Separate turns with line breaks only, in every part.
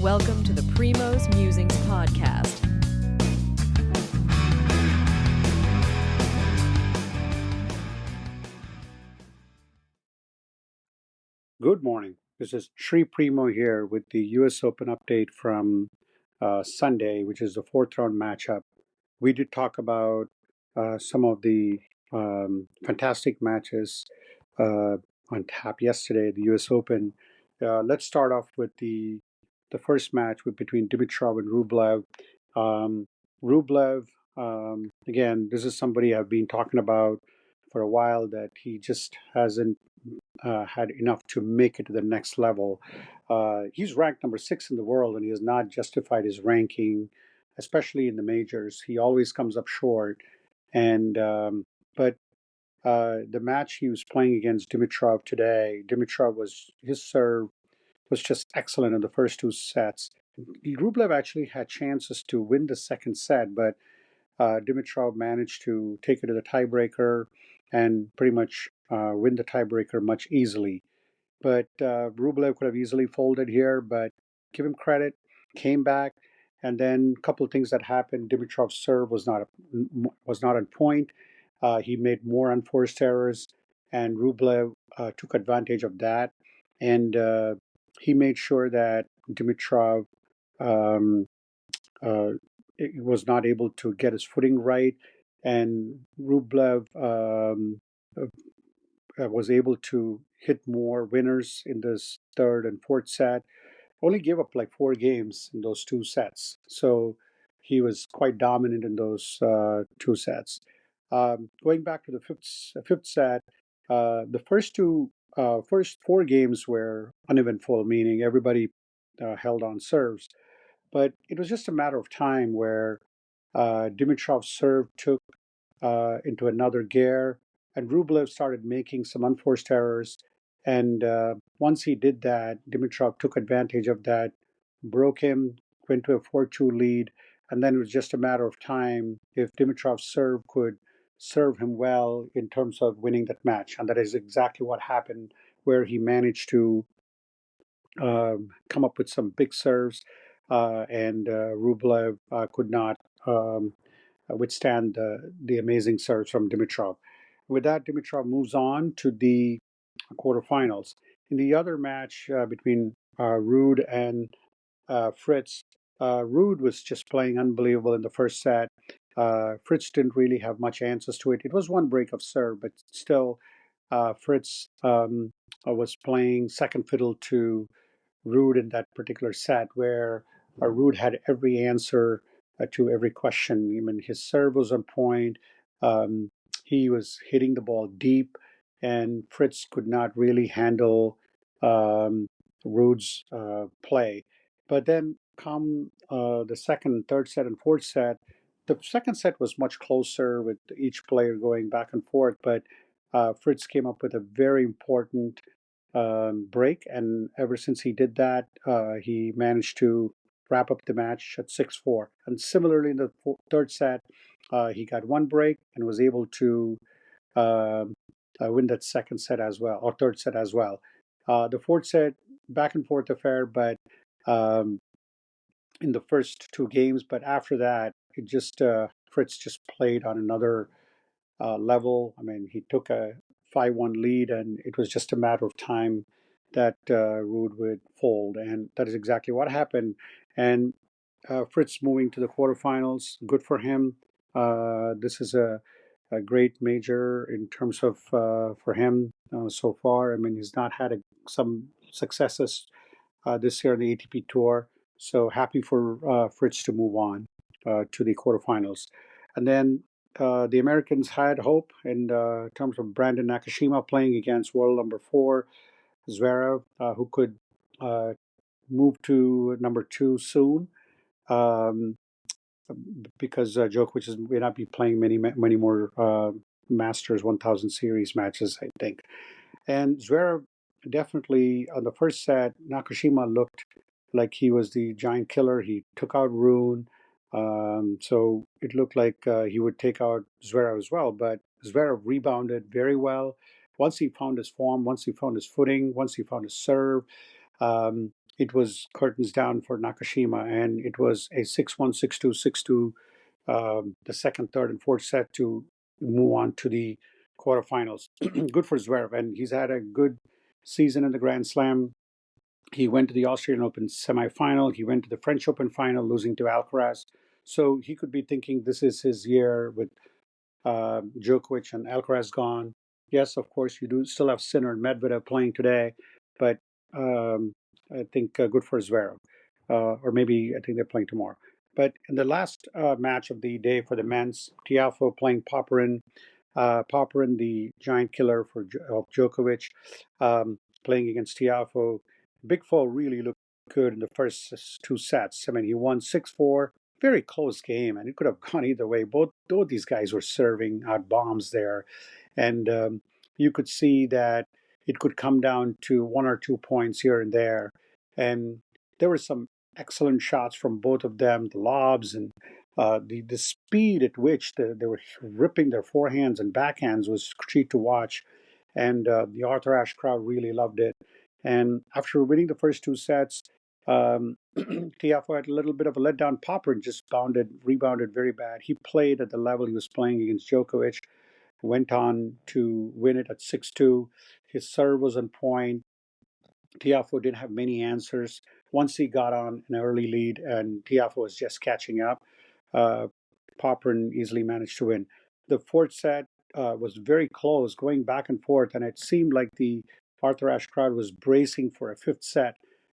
Welcome to the Primo's Musings podcast.
Good morning. This is Sri Primo here with the US Open update from Sunday, which is the fourth round matchup. We did talk about some of the fantastic matches on tap yesterday, the US Open. Let's start off with the first match between Dmitrov and Rublev. Um, Rublev, again, this is somebody I've been talking about for a while that he just hasn't had enough to make it to the next level. He's ranked number 6 in the world, and he has not justified his ranking, especially in the majors. He always comes up short. And but the match he was playing against Dimitrov today, his serve was just excellent in the first two sets. Rublev actually had chances to win the second set, but Dimitrov managed to take it to the tiebreaker and pretty much win the tiebreaker much easily. But Rublev could have easily folded here, but give him credit, came back, and then a couple of things that happened. Dimitrov's serve was not on point. He made more unforced errors, and Rublev took advantage of that, and he made sure that Dimitrov um, uh, was not able to get his footing right, and Rublev was able to hit more winners in this third and fourth set. Only gave up like 4 games in those two sets, so he was quite dominant in those two sets. Going back to the fifth set, the first 4 games were uneventful, meaning everybody held on serves. But it was just a matter of time where Dimitrov's serve took into another gear, and Rublev started making some unforced errors. And once he did that, Dimitrov took advantage of that, broke him, went to a 4-2 lead, and then it was just a matter of time if Dimitrov's serve could serve him well in terms of winning that match. And that is exactly what happened, where he managed to come up with some big serves, and Rublev could not withstand the amazing serves from Dimitrov. With that, Dimitrov moves on to the quarterfinals. In the other match between Ruud and Fritz, Ruud was just playing unbelievable in the first set. Fritz didn't really have much answers to it. It was one break of serve, but still, Fritz was playing second fiddle to Ruud in that particular set, where Ruud had every answer to every question. I mean, his serve was on point. Um, he was hitting the ball deep, and Fritz could not really handle Ruud's play. But then come the second, third set, and fourth set, the second set was much closer with each player going back and forth. But Fritz came up with a very important break, and ever since he did that, he managed to wrap up the match at 6-4. And similarly, in the third set, he got one break and was able to uh, win that second set as well, or third set as well. The fourth set, back and forth affair, but um, in the first 2 games, but after that, it just Fritz just played on another level. I mean, he took a 5-1 lead, and it was just a matter of time that Ruud would fold, and that is exactly what happened. And Fritz moving to the quarterfinals, good for him. This is a great major in terms of for him so far. I mean, he's not had some successes this year on the ATP Tour, so happy for Fritz to move on to the quarterfinals. And then the Americans had hope in terms of Brandon Nakashima playing against world number 4 Zverev, who could uh, move to number 2 soon, um, because Djokovic may not be playing many more Masters 1000 series matches, I think. And Zverev definitely on the first set, Nakashima looked like he was the giant killer. He took out Rune. So it looked like he would take out Zverev as well. But Zverev rebounded very well. Once he found his form, once he found his footing, once he found his serve, um, it was curtains down for Nakashima, and it was a 6-1, 6-2, 6-2, the second, third, and fourth set to move on to the quarterfinals. Good for Zverev, and he's had a good season in the Grand Slam. He went to the Australian Open semifinal. He went to the French Open final, losing to Alcaraz. So he could be thinking this is his year with Djokovic and Alcaraz gone. Yes, of course, you do still have Sinner and Medvedev playing today, but um, I think good for Zverev. Or maybe I think they're playing tomorrow. But in the last match of the day for the men's, Tiafoe playing Popyrin, the giant killer of Djokovic, playing against Tiafoe. Big Four really looked good in the first two sets. I mean, he won 6-4, very close game, and it could have gone either way. Both these guys were serving out bombs there, and you could see that it could come down to 1 or 2 points here and there. And there were some excellent shots from both of them, the lobs and the speed at which they were ripping their forehands and backhands was a treat to watch. And the Arthur Ashe crowd really loved it. And after winning the first two sets, Tiafoe had a little bit of a letdown. Popper just rebounded very bad. He played at the level he was playing against Djokovic, went on to win it at 6-2. His serve was on point. Tiafoe didn't have many answers. Once he got on an early lead and Tiafoe was just catching up, uh, Popyrin easily managed to win. The fourth set was very close, going back and forth, and it seemed like the Arthur Ashe crowd was bracing for a fifth set.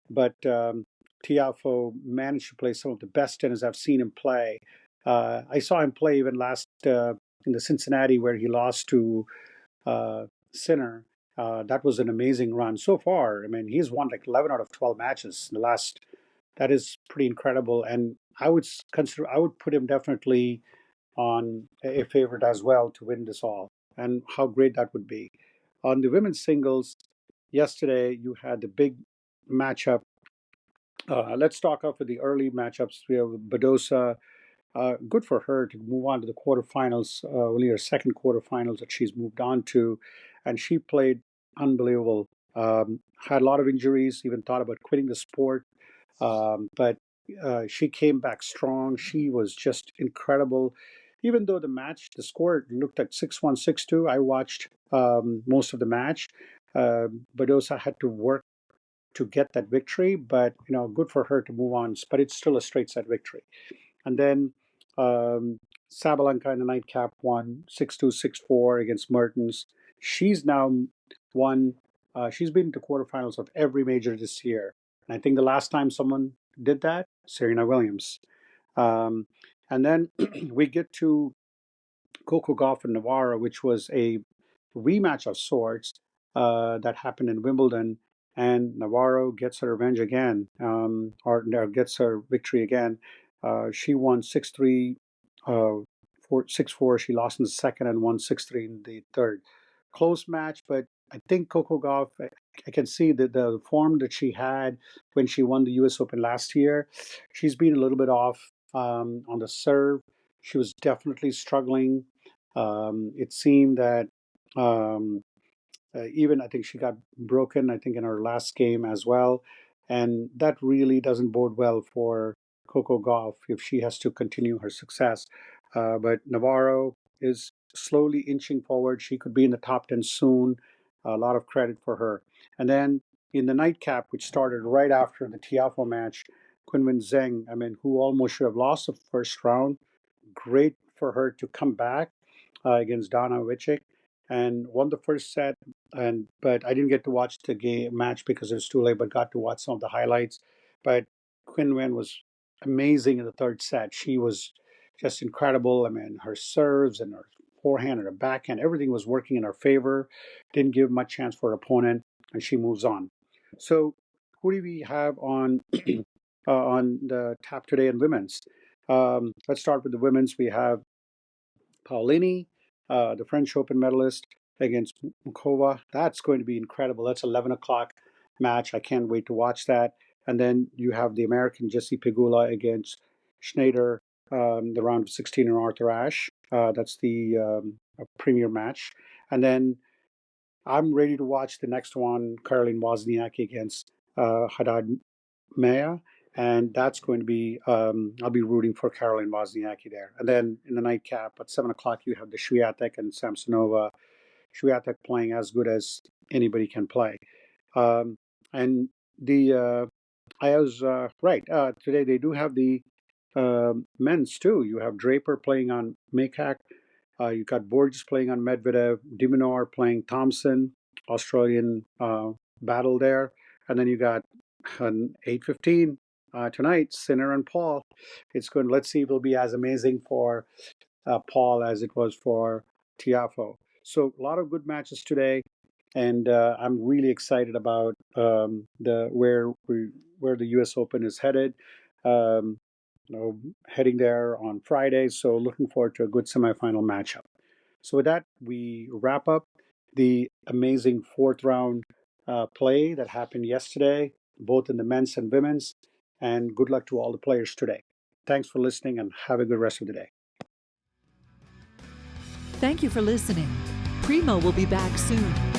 But Tiafoe managed to play some of the best tennis I've seen him play. I saw him play even last in the Cincinnati where he lost to Sinner. That was an amazing run so far. I mean, he's won like 11 out of 12 matches in the last. That is pretty incredible, and I would put him definitely on a favorite as well to win this all, and how great that would be. On the women's singles, yesterday you had the big matchup. Let's talk off with the early matchups. We have Badosa. Good for her to move on to the quarterfinals, only her second quarterfinals that she's moved on to. And she played unbelievable. Had a lot of injuries, even thought about quitting the sport. But she came back strong. She was just incredible. Even though the score looked at 6-1, 6-2, I watched most of the match. Badosa had to work to get that victory, but good for her to move on. But it's still a straight set victory. And then Sabalenka in the nightcap won 6-2, 6-4 against Mertens. She's now won, she's been to quarterfinals of every major this year. And I think the last time someone did that, Serena Williams. Um, and then we get to Coco Gauff and Navarro, which was a rematch of sorts that happened in Wimbledon. And Navarro gets her revenge again, or gets her victory again. She won 6-3, 6-4. She lost in the second and won 6-3 in the third. Close match, but I think Coco Gauff, I can see that the form that she had when she won the US Open last year, she's been a little bit off on the serve. She was definitely struggling. It seemed that um, even I think she got broken, I think, in her last game as well. And that really doesn't bode well for Coco Gauff if she has to continue her success. But Navarro is slowly inching forward. She could be in the top 10 soon. A lot of credit for her. And then in the nightcap, which started right after the Tiafoe match, Qinwen Zheng, I mean, who almost should have lost the first round, great for her to come back against Dana Wicek and won the first set. But I didn't get to watch the game match because it was too late. But got to watch some of the highlights. But Qinwen was amazing in the third set. She was just incredible. I mean, her serves and her forehand and her backhand, everything was working in her favor. Didn't give much chance for her opponent, and she moves on. So, who do we have on the tap today in women's? Let's start with the women's. We have Paulini, the French Open medalist, against Mukova. That's going to be incredible. That's 11 o'clock match. I can't wait to watch that. And then you have the American Jessie Pegula against Schneider, the round of 16 in Arthur Ashe. That's the premier match. And then I'm ready to watch the next one, Caroline Wozniacki against Haddad Maya, and that's going to be I'll be rooting for Caroline Wozniacki there. And then in the nightcap at 7 o'clock, you have the Swiatek and Samsonova. Swiatek playing as good as anybody can play. And the I was right. Today they do have the men's too. You have Draper playing on Makak. You got Borges playing on Medvedev. Diminor playing Thompson. Australian battle there, and then you got 8:15 tonight. Sinner and Paul. It's going. Let's see if it'll be as amazing for Paul as it was for Tiafoe. So a lot of good matches today, and I'm really excited about the where the U.S. Open is headed. Um, Heading there on Friday, so looking forward to a good semifinal matchup. So with that, we wrap up the amazing fourth round play that happened yesterday, both in the men's and women's. And good luck to all the players today. Thanks for listening, and have a good rest of the day.
Thank you for listening. Primo will be back soon.